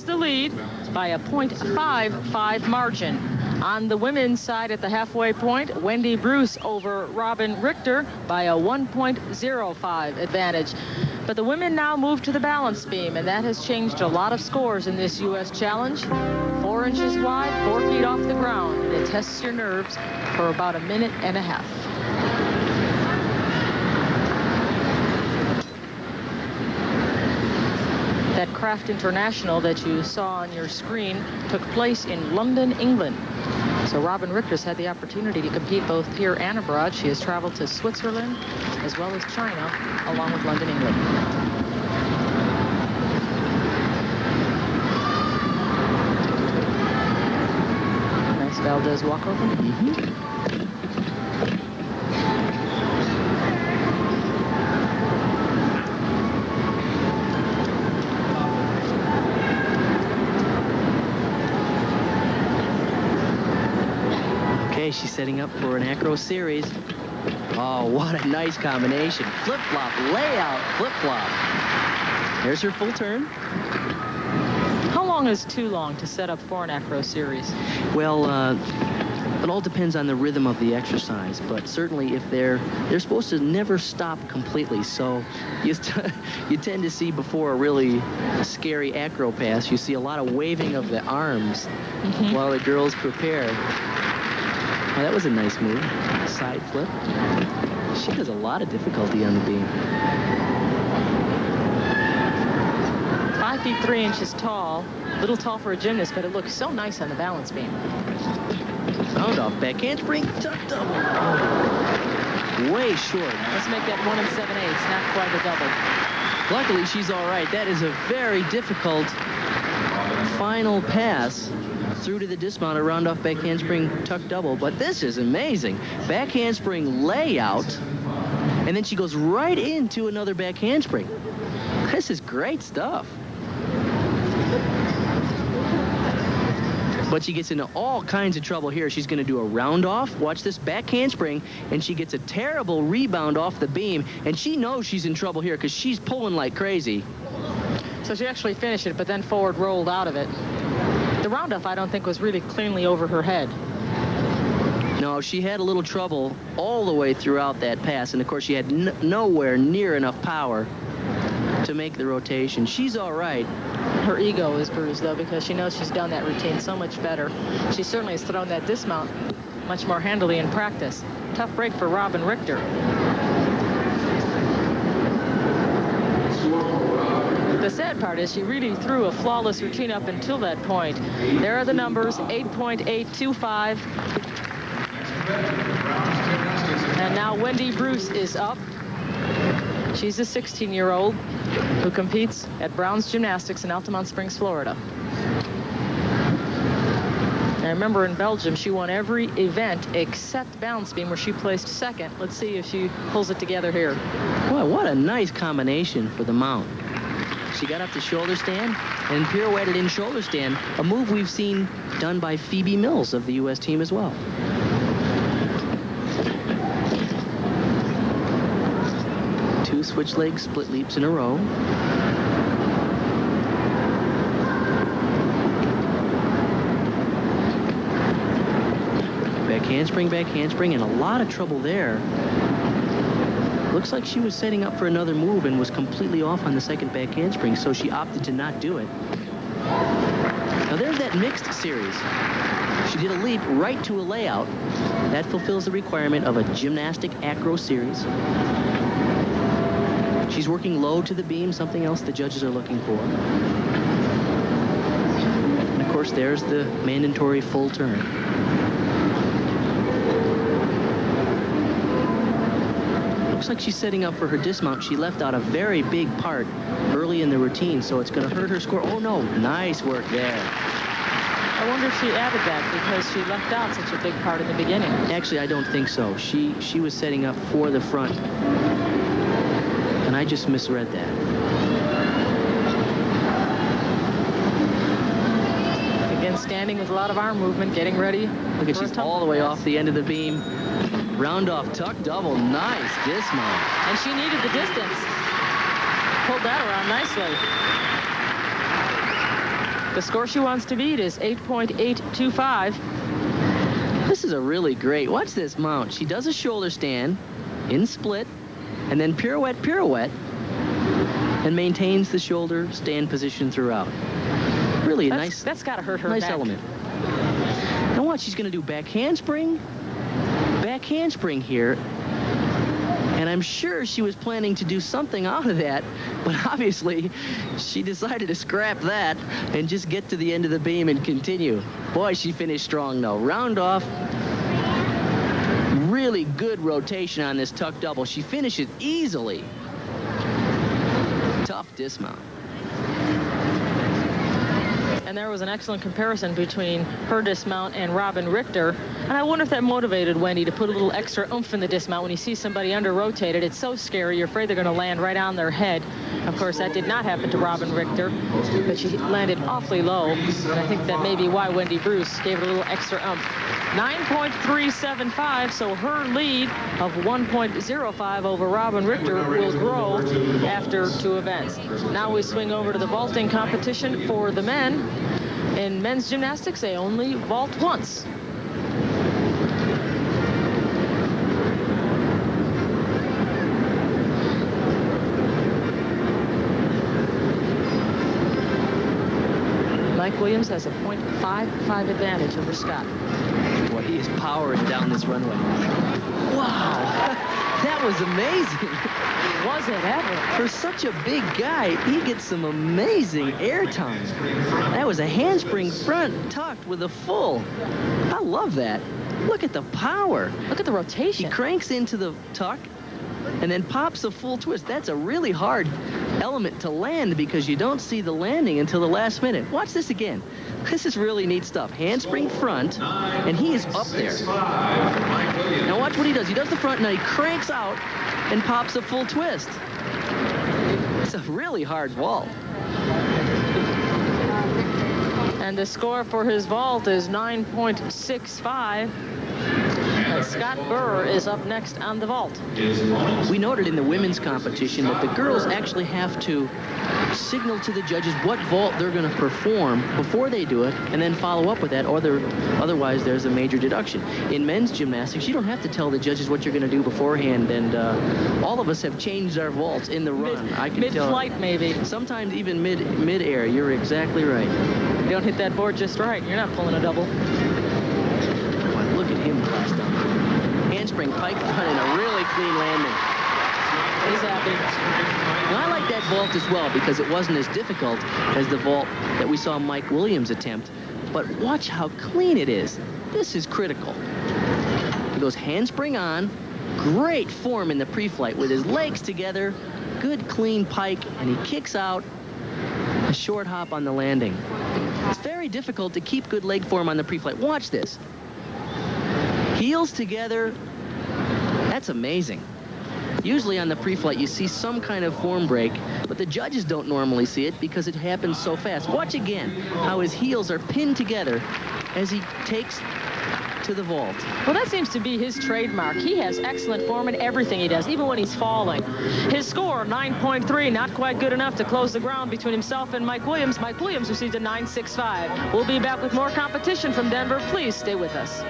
The lead by a .55 margin. On the women's side at the halfway point, Wendy Bruce over Robin Richter by a 1.05 advantage. But the women now move to the balance beam, and that has changed a lot of scores in this U.S. Challenge. 4 inches wide, 4 feet off the ground. It tests your nerves for about a minute and a half. That Craft International that you saw on your screen took place in London, England. So Robin Richter's had the opportunity to compete both here and abroad. She has traveled to Switzerland as well as China, along with London, England. Nice Valdez walkover. She's setting up for an acro series. Oh, what a nice combination. Flip-flop, layout, flip-flop. There's her full turn. How long is too long to set up for an acro series? Well, it all depends on the rhythm of the exercise, but certainly if they're supposed to never stop completely, so you tend to see before a really scary acro pass, you see a lot of waving of the arms while the girls prepare. Oh, that was a nice move. Side flip. She has a lot of difficulty on the beam. 5 feet 3 inches tall. A little tall for a gymnast, but it looks so nice on the balance beam. Round off back handspring, tuck double. Oh, way short. Let's make that 1 7/8, not quite a double. Luckily, she's all right. That is a very difficult final pass through to the dismount, a round off back handspring tuck double, but this is amazing. Back handspring layout, and then she goes right into another back handspring. This is great stuff. But she gets into all kinds of trouble here. She's going to do a round off. Watch this back handspring, and she gets a terrible rebound off the beam, and she knows she's in trouble here because she's pulling like crazy. So she actually finished it, but then forward rolled out of it. The round-off, I don't think, was really cleanly over her head. No, she had a little trouble all the way throughout that pass, and of course she had nowhere near enough power to make the rotation. She's all right. Her ego is bruised, though, because she knows she's done that routine so much better. She certainly has thrown that dismount much more handily in practice. Tough break for Robin Richter. The sad part is she really threw a flawless routine up until that point. There are the numbers, 8.825. And now Wendy Bruce is up. She's a 16-year-old who competes at Brown's Gymnastics in Altamont Springs, Florida. I remember in Belgium, she won every event except balance beam, where she placed second. Let's see if she pulls it together here. Boy, what a nice combination for the mount. She got up to shoulder stand and pirouetted in shoulder stand, a move we've seen done by Phoebe Mills of the U.S. team as well. Two switch leg split leaps in a row. Back handspring, and a lot of trouble there. Looks like she was setting up for another move and was completely off on the second back handspring, so she opted to not do it. Now there's that mixed series. She did a leap right to a layout. That fulfills the requirement of a gymnastic acro series. She's working low to the beam, something else the judges are looking for. And of course, there's the mandatory full turn. Looks like she's setting up for her dismount. She left out a very big part early in the routine, so it's going to hurt her score. Oh, no. Nice work there. I wonder if she added that because she left out such a big part in the beginning. Actually, I don't think so. She was setting up for the front, and I just misread that. Again, standing with a lot of arm movement, getting ready. Look at, she's all the way off the end of the beam. Round off tuck double, nice dismount. And she needed the distance. Pulled that around nicely. The score she wants to beat is 8.825. This is a really great, watch this mount. She does a shoulder stand in split, and then pirouette, pirouette, and maintains the shoulder stand position throughout. Really a nice. That's got to hurt her nice neck. element. Now watch, she's going to do back handspring here. And I'm sure she was planning to do something out of that, but obviously she decided to scrap that and just get to the end of the beam and continue. Boy, she finished strong though. Round off. Really good rotation on this tuck double. She finishes easily. Tough dismount. And there was an excellent comparison between her dismount and Robin Richter. And I wonder if that motivated Wendy to put a little extra oomph in the dismount. When you see somebody under-rotated, it's so scary. You're afraid they're going to land right on their head. Of course, that did not happen to Robin Richter, but she landed awfully low. And I think that may be why Wendy Bruce gave it a little extra oomph. 9.375, so her lead of 1.05 over Robin Richter will grow after 2 events. Now we swing over to the vaulting competition for the men. In men's gymnastics, they only vault once. Mike Williams has a .55 advantage over Scott. Boy, he is powering down this runway. Wow, that was amazing. Was it ever? For such a big guy, he gets some amazing air time. That was a handspring front tucked with a full. I love that. Look at the power. Look at the rotation. He cranks into the tuck and then pops a full twist. That's a really hard element to land because you don't see the landing until the last minute. Watch this again. This is really neat stuff. Handspring front, and he is up there. Now watch what he does. He does the front, and now he cranks out and pops a full twist. It's a really hard vault. And the score for his vault is 9.65. Scott Burr is up next on the vault. We noted in the women's competition that the girls actually have to signal to the judges what vault they're going to perform before they do it, and then follow up with that, or otherwise there's a major deduction. In men's gymnastics, you don't have to tell the judges what you're going to do beforehand, and all of us have changed our vaults in the run. I can tell. Mid-flight, maybe. Sometimes even mid-air. You're exactly right. You don't hit that board just right. You're not pulling a double. Boy, look at him blast down. Handspring pike front and a really clean landing. He's happy. Now, I like that vault as well because it wasn't as difficult as the vault that we saw Mike Williams attempt. But watch how clean it is. This is critical. He goes handspring on. Great form in the pre-flight with his legs together. Good clean pike, and he kicks out a short hop on the landing. It's very difficult to keep good leg form on the pre-flight. Watch this. Heels together. That's amazing. Usually on the pre-flight, you see some kind of form break, but the judges don't normally see it because it happens so fast. Watch again how his heels are pinned together as he takes to the vault. Well, that seems to be his trademark. He has excellent form in everything he does, even when he's falling. His score, 9.3, not quite good enough to close the ground between himself and Mike Williams. Mike Williams received a 9.65. We'll be back with more competition from Denver. Please stay with us.